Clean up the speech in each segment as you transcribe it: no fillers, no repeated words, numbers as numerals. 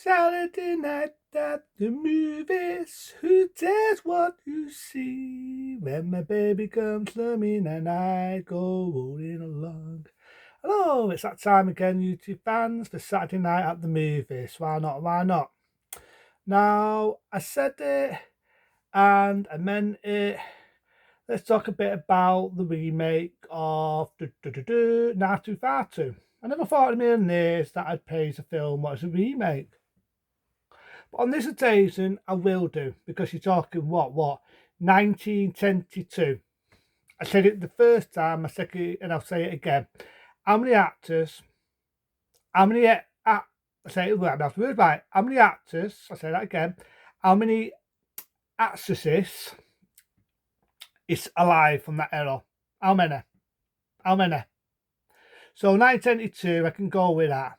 Saturday night at the movies. Who dares what you see? When my baby comes slumming and I go rolling along. Hello, it's that time again, YouTube fans, for Saturday night at the movies. Why not? Why not? Now, I said it and I meant it. Let's talk a bit about the remake of Natu Fatu. I never thought in a million years that I'd praise a film as a remake. But on this occasion, I will do, because you're talking what, 1922. I said it the first time, I said it, and I'll say it again. How many actors, how many, I say it right, how many actors, I say that again, how many actresses is alive from that era? How many? How many? So 1922, I can go with that.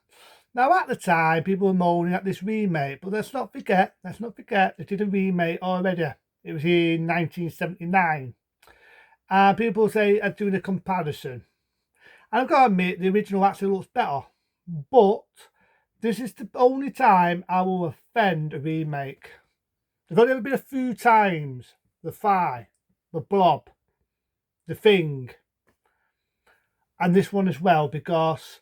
Now, at the time, people were moaning at this remake, but let's not forget, they did a remake already. It was in 1979. And people say I'm doing a comparison. And I've got to admit, the original actually looks better. But this is the only time I will offend a remake. There's only ever been a few times. The Fly, The Blob, The Thing, and this one as well, because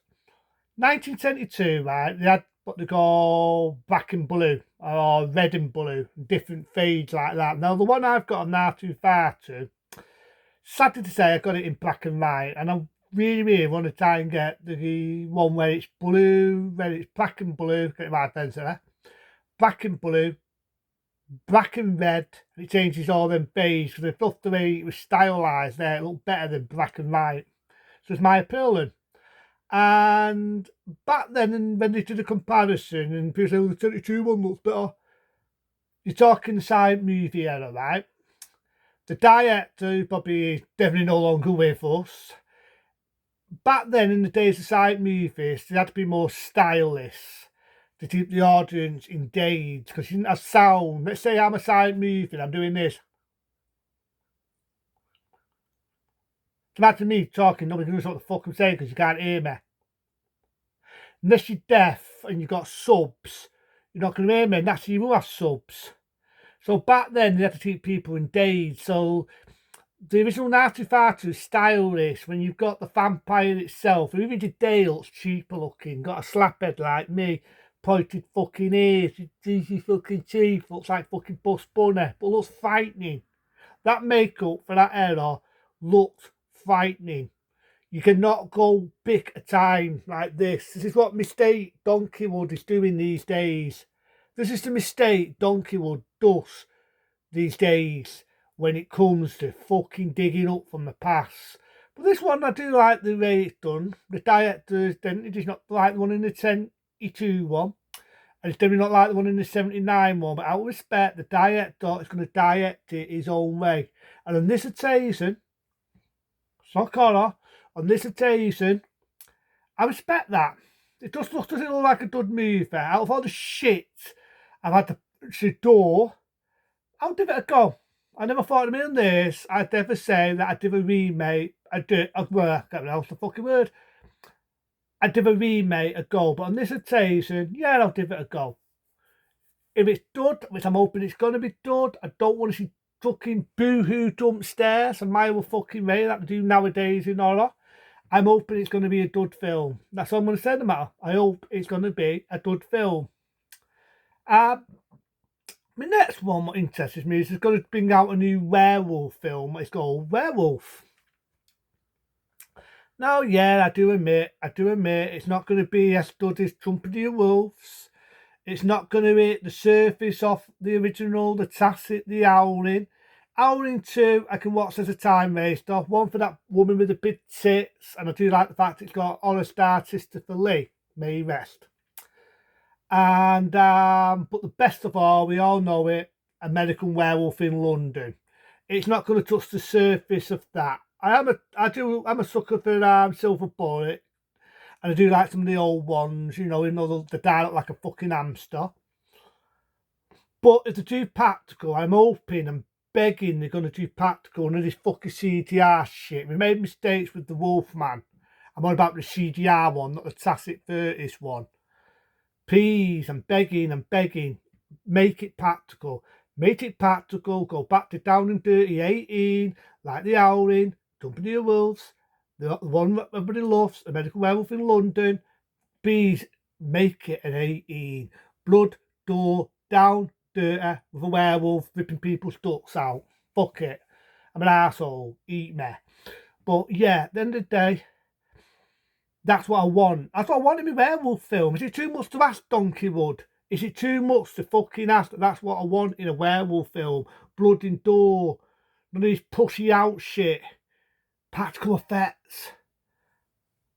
1972, right, they had what they call black and blue, or red and blue, different fades like that. Now, the one I've got on R252, sadly to say, I got it in black and white, and I really want to try and get the one where it's blue, where it's black and blue, get my pencil there, black and blue, black and red, and it changes all them fades, because I thought the way it was stylised there, it looked better than black and white. So it's my opinion. And back then, when they did a comparison, and people say, well, the 22 one looks better, you're talking silent movie era, right? The director, who probably is definitely no longer with us, back then, in the days of silent movies, they had to be more stylish to keep the audience engaged, because you didn't have sound. Let's say I'm a silent movie and I'm doing this. Imagine me talking, nobody knows what the fuck I'm saying because you can't hear me. Unless you're deaf and you've got subs, you're not going to hear me. Naturally, you will have subs. So back then, they had to keep people engaged. So the original Nazi is stylish. When you've got the vampire itself, or even the Dale, looks cheaper looking, got a slaphead like me, pointed fucking ears, cheesy fucking teeth, looks like fucking Bus Bunny, but looks frightening. That makeup for that era looked frightening. You cannot go big a time like this. This is what mistake Donkeywood is doing these days. This is the mistake Donkeywood does these days when it comes to fucking digging up from the past. But this one, I do like the way it's done. The director is not like the one in the 72 one. And it's definitely not like the one in the 79 one. But out of respect, the director is going to direct it his own way. And on this occasion, it's not horror. On this occasion, I respect that. It does look, does it look like a good movie? Out of all the shit I've had to do, I'll give it a go. I never thought in a million years I'd ever say that I'd give a remake. I can't remember the fucking word. I'd give a remake a go, but on this occasion, yeah, I'll give it a go. If it's good, which I'm hoping it's going to be good, I don't want to see fucking boo-hoo dump stares and my fucking way that they do nowadays in horror. I'm hoping it's going to be a good film. That's all I'm going to say no matter. I hope it's going to be a good film. My next one what interests me is it's going to bring out a new werewolf film. It's called Werewolf. Now, yeah, I do admit, it's not going to be as good as Company of Wolves. It's not going to hit the surface of the original, the Tacit, the Howling. Howling 2, I can watch as a time waste off. One for that woman with the big tits, and I do like the fact it's got horror star Christopher Lee, may he rest. And but the best of all, we all know it, American Werewolf in London. It's not going to touch the surface of that. I'm a sucker for Silver Bullet, and I do like some of the old ones, you know, the die look like a fucking hamster. But if they do practical, I'm hoping and begging they're going to do practical, none of this fucking CGI shit. We made mistakes with the Wolfman. I'm on about the CGI one, not the Tacit 30s one. Please, I'm begging, I'm begging. Make it practical. Make it practical. Go back to Down and Dirty 18, like The Howling, Company of Wolves, the one that everybody loves, American Werewolf in London. Please make it an 18. Blood, door, down, dirty, with a werewolf ripping people's ducks out. Fuck it. I'm an asshole. Eat me. But yeah, at the end of the day, that's what I want. That's what I want in my werewolf film. Is it too much to ask, Donkeywood? Is it too much to fucking ask that that's what I want in a werewolf film? Blood and door. None of this pussy out shit. Practical effects.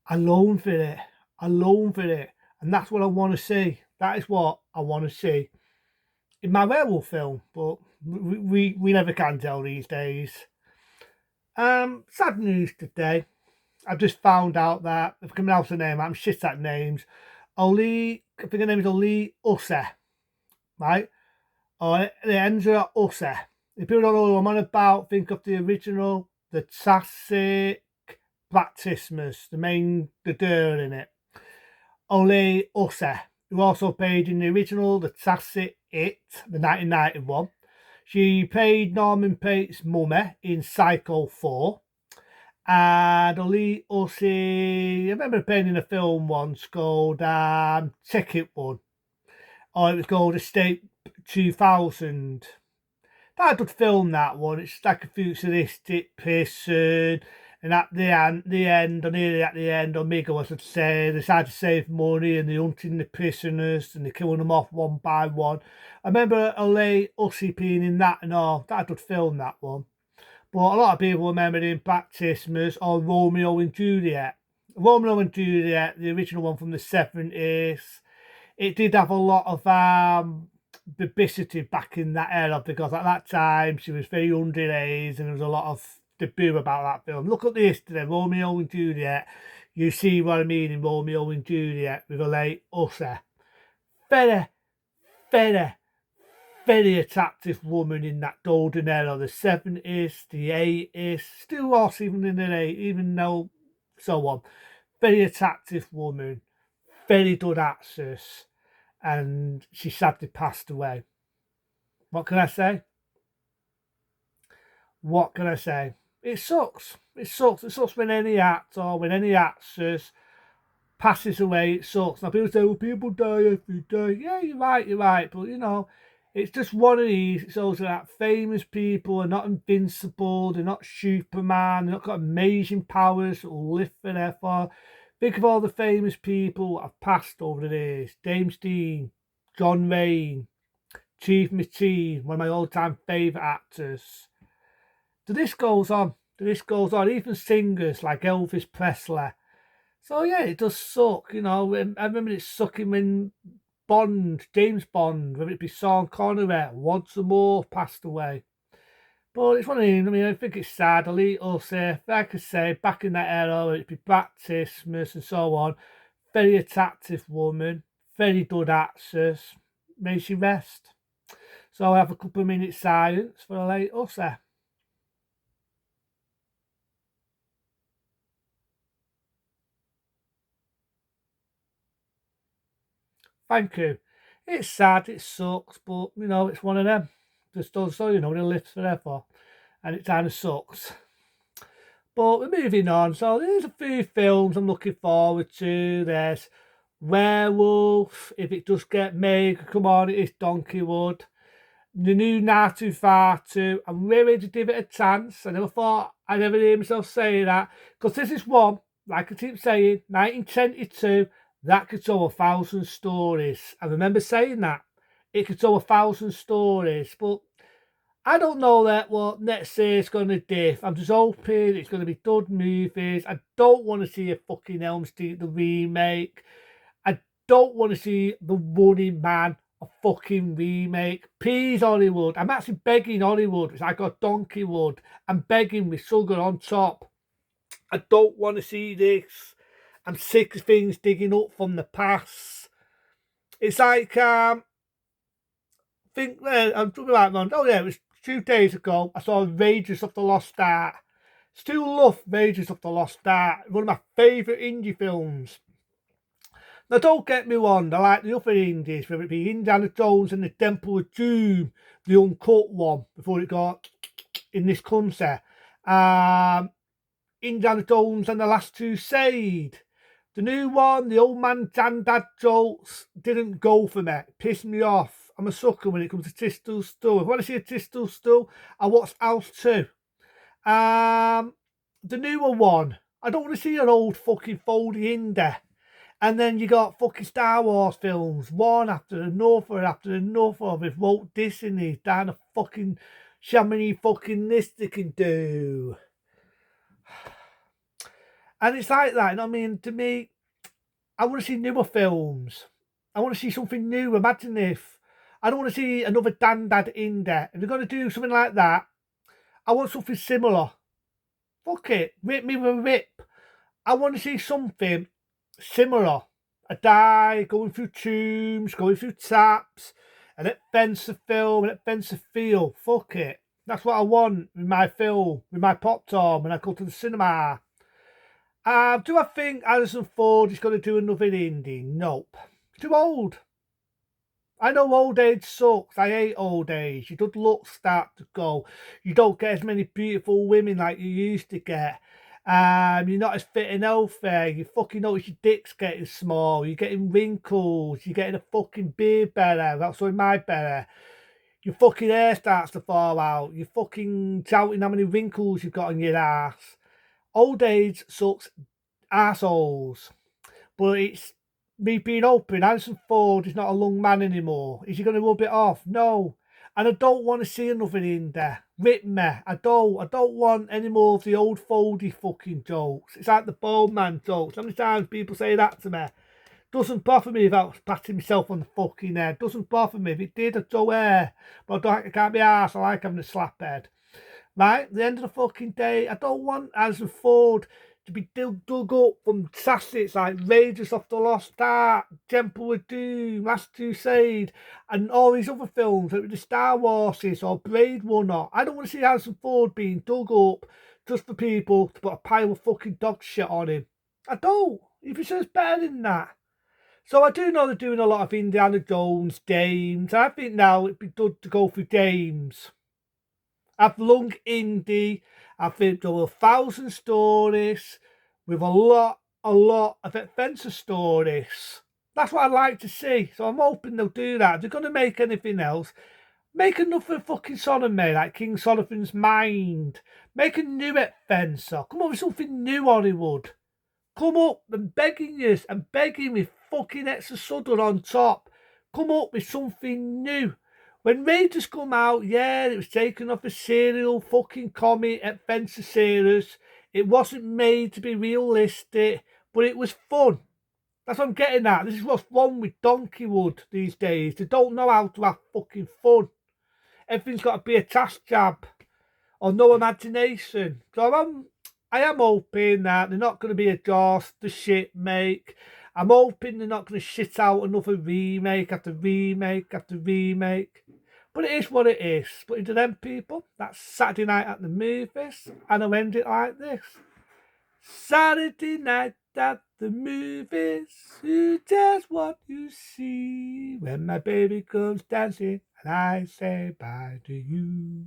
Alone for it. Alone for it. And that's what I want to see. That is what I want to see in my werewolf film. But we never can tell these days. Sad news today. I've just found out that, if I can pronounce the name, I'm shit at names. I think her name is Oli Usse, right? Or the ends are Usse. If people don't know who I'm on about, think of the original, the classic Baptismus, the dir in it. Oli Usse, who also played in the original, the classic It, the 1991. She played Norman Pate's mummy in Psycho 4. And Oli Usse, I remember playing in a film once called Ticket One. Or it was called Escape 2000. I could film that one. It's like a futuristic person. And at the end, or nearly at the end, Omega was to say, they decided to save money and they're hunting the prisoners and they're killing them off one by one. I remember Oli Usse being in that and all. I could film that one. But a lot of people remember him Baptismus or Romeo and Juliet. Romeo and Juliet, the original one from the 70s, it did have a lot of publicity back in that era because at that time she was very underage and there was a lot of debut about that film. Look at this today, Romeo and Juliet. You see what I mean in Romeo and Juliet with a late Usse. Very, very, very attractive woman in that golden era, the 70s, the 80s, still was even in the 80s, even though so on. Very attractive woman, very good actress, and she sadly passed away. What can I say? What can I say? It sucks. It sucks. It sucks when any actor, when any actress passes away. It sucks. Now people say, well, people die every day. Yeah, you're right. But you know, it's just one of these. It's also that famous people are not invincible. They're not Superman. They're not got amazing powers that will live forever. Think of all the famous people that have passed over the years. James Dean, John Wayne, Chief McTeague, one of my all-time favourite actors. The list goes on. The list goes on. Even singers like Elvis Presley. So yeah, it does suck. You know, I remember it sucking when James Bond, whether it be Sean Connery, once more passed away. But it's one of them. I mean, I think it's sad. Elite Usse, like I say, back in that era, it'd be Baptismus and so on. Very attractive woman, very good actress. May she rest. So I'll have a couple of minutes silence for a late Usse. Thank you. It's sad, it sucks, but you know, it's one of them. Just does so, you know, it lives forever. And it kind of sucks. But we're moving on. So there's a few films I'm looking forward to. There's Werewolf, if it does get made, come on, it is Donkeywood. The new Natu Fatu, I'm really to give it a chance. I never thought I'd ever hear myself say that. Because this is one, like I keep saying, 1922, that could tell 1,000 stories. I remember saying that. It could tell 1,000 stories. But I don't know that what next year is going to diff. I'm just hoping it's going to be good movies. I don't want to see a fucking Elm Street, the remake. I don't want to see The Running Man, a fucking remake. Please, Hollywood. I'm actually begging Hollywood. It's like a Donkeywood. I'm begging with sugar on top. I don't want to see this. I'm sick of things digging up from the past. It's like, I'm talking about, oh yeah, it was 2 days ago. I saw Raiders of the Lost Ark. Still love Raiders of the Lost Ark. One of my favourite indie films. Now, don't get me wrong, I like the other indies, whether it be Indiana Jones and the Temple of Doom, the uncut one, before it got in this country. Indiana Jones and the Last Crusade. The new one, the old man Dad jokes, didn't go for me. Pissed me off. I'm a sucker when it comes to Tistel Stool. If I want to see a Tistel Stool, I watch House 2. The newer one, I don't want to see an old fucking foldy indie. And then you got fucking Star Wars films, one after another with Walt Disney down the fucking how many fucking list they can do. And it's like that, you know what I mean? To me, I want to see newer films. I want to see something new. Imagine if I don't want to see another Dad in there. If they're going to do something like that, I want something similar. Fuck it. Rip me with a rip. I want to see something similar. A die, going through tombs, going through taps, an adventure film, an adventure feel. Fuck it. That's what I want with my film, with my pop-torn when I go to the cinema. Do I think Harrison Ford is going to do another indie? Nope. Too old. I know old age sucks. I hate old age. Your good looks start to go. You don't get as many beautiful women like you used to get. You're not as fit and healthy. You fucking notice your dick's getting small. You're getting wrinkles. You're getting a fucking beard better. That's why my better. Your fucking hair starts to fall out. You're fucking shouting how many wrinkles you've got on your ass. Old age sucks assholes. But it's me being open. Harrison Ford is not a young man anymore. Is he going to rub it off? No. And I don't want to see another in there. Rip me. I don't want any more of the old foldy fucking jokes. It's like the bald man jokes. How many times people say that to me? Doesn't bother me if I was patting myself on the fucking head. Doesn't bother me. If it did, I'd go hair. But I can't be arsed. I like having a slap head. Right? At the end of the fucking day, I don't want Harrison Ford to be dug up from classics like Raiders of the Lost Ark, Temple of Doom, Last Crusade, and all these other films like the Star Warses or Blade Runner. I don't want to see Harrison Ford being dug up just for people to put a pile of fucking dog shit on him. I don't. If he says better than that. So I do know they're doing a lot of Indiana Jones, Dames. I think now it'd be good to go for Dames. I've lung indie. I think there were 1,000 stories with a lot of adventure stories. That's what I'd like to see. So I'm hoping they'll do that. If they're going to make anything else, make another fucking Solomon, like King Solomon's Mind. Make a new adventure. Come up with something new, Hollywood. Come up and begging you and begging with fucking extra sudden on top. Come up with something new. When Raiders come out, yeah, it was taken off a serial fucking comic adventure series. It wasn't made to be realistic, but it was fun. That's what I'm getting at. This is what's wrong with Donkeywood these days. They don't know how to have fucking fun. Everything's got to be a task jab or no imagination. So I am hoping that they're not going to be a Jaws the shit make. I'm hoping they're not going to shit out another remake after remake after remake. But it is what it is. But into them people, that's Saturday night at the movies. And I'll end it like this. Saturday night at the movies. You just what you see when my baby comes dancing and I say bye to you.